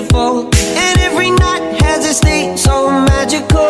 beautiful, and every night has a state so magical.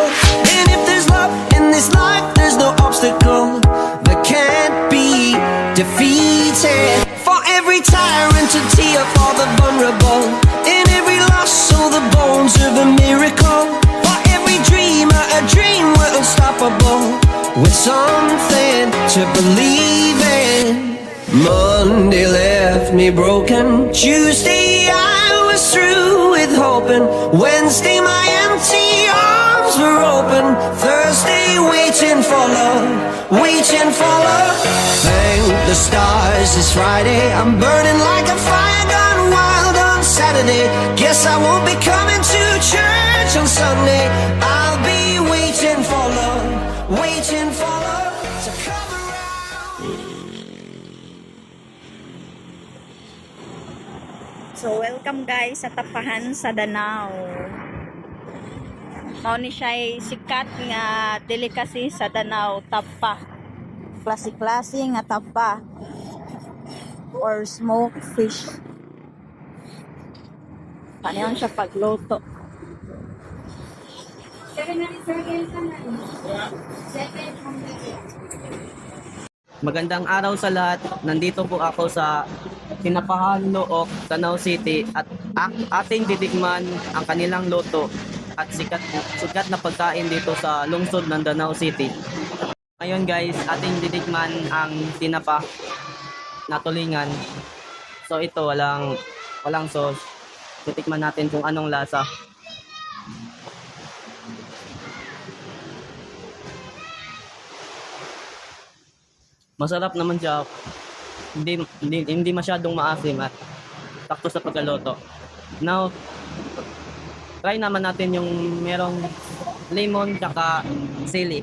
And if there's love in this life, there's no obstacle that can't be defeated. For every tyrant to tear for the vulnerable, in every loss, all the bones of a miracle. For every dreamer, a dream we're unstoppable, with something to believe in. Monday left me broken. Tuesday I was through with hoping. Wednesday my empty arms were open. Thursday waiting for love, waiting for love. Thank the stars it's Friday. I'm burning like a fire gone wild on Saturday. Guess I won't be coming to church on Sunday. I'll be waiting for love, waiting for love to come around. So welcome guys sa Tapahan sa Danau. Mao ni siya sikat nga delicacy sa Danau, tapa. Klase-klase nga tapa or smoked fish. Paano siya pagluto? Magandang araw sa lahat. Nandito po ako sa Tinapahan, Look, Danau City at ating titikman ang kanilang luto at sikat na pagkain dito sa lungsod ng Danau City. Ngayon guys, ating titikman ang tinapa na tulingan. So ito walang sauce. Titikman natin kung anong lasa. Masarap naman siya. Hindi masyadong maasim at sakto sa pagkaluto. Now, try naman natin yung merong lemon tsaka sili.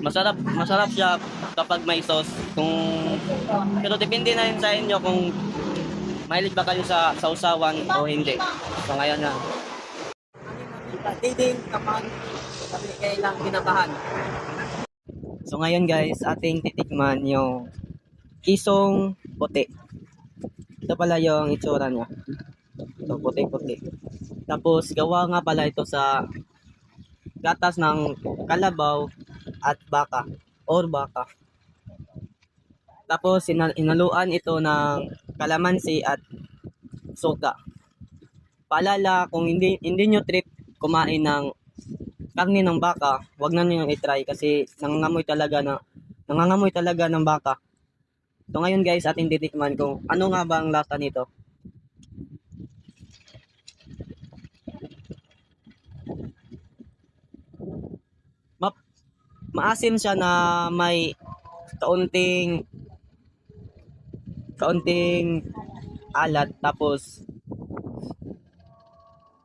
Masarap siya kapag may sauce. Pero depende na rin sa inyo kung mahilig ba kayo sa sausawan o hindi. So ngayon na. Diding kapag kailang Tinapahan. So ngayon guys, ating titikman yung kisong puti. Ito pala yung itsura niya. Ito puti-puti. Tapos gawa nga pala ito sa gatas ng kalabaw at baka or baka. Tapos inaluan ito ng kalamansi at suka. Paalala, kung hindi nyo trip kumain ng karne ng baka, wag na niyo i-try kasi nangangamoy talaga ng baka. So ngayon guys, ating titikman kung ano nga ba ang lasa nito. Maasim siya na may kaunting alat, tapos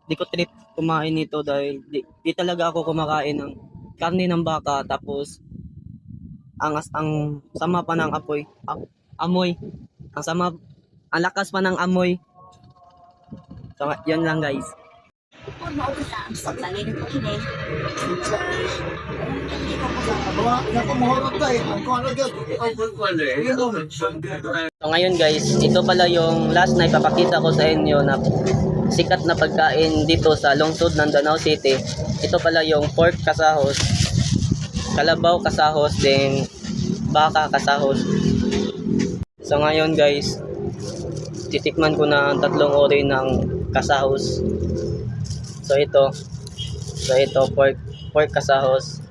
di ko trip kumain nito dahil di talaga ako kumakain ng karne ng baka, tapos ang sama pa ng amoy, ang lakas pa ng amoy. So yan lang guys. So ngayon guys, ito pala yung last na ipapakita ko sa inyo na sikat na pagkain dito sa lungsod ng Danau City. Ito pala yung pork kasahos, kalabaw kasahos, then baka kasahos. So ngayon guys, titikman ko na ang tatlong uri ng kasahos. So ito pork kasahos.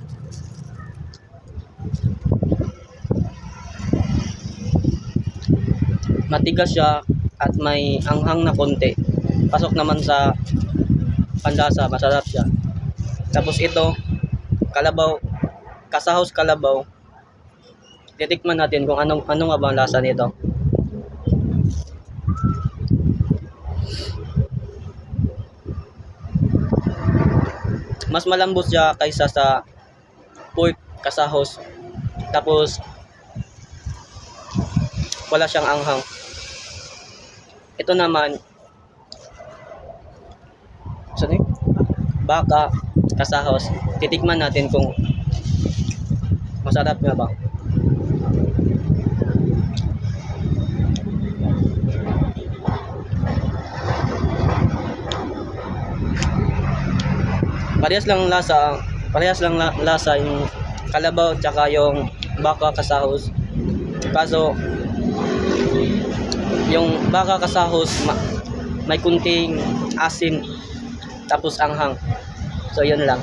Matigas siya at may anghang na konti. Pasok naman sa panlasa, masarap siya. Tapos ito, kalabaw, kasahos kalabaw. Titikman natin kung ano nga ba ang lasa nito. Mas malambot siya kaysa sa pork kasahos. Tapos wala siyang anghang. Ito naman baka kasahos. Titikman natin kung masarap nga ba. parehas lang lasa yung kalabaw tsaka yung baka kasahos. Kaso yung baka kasahos may kunting asin tapos anghang. So yun lang.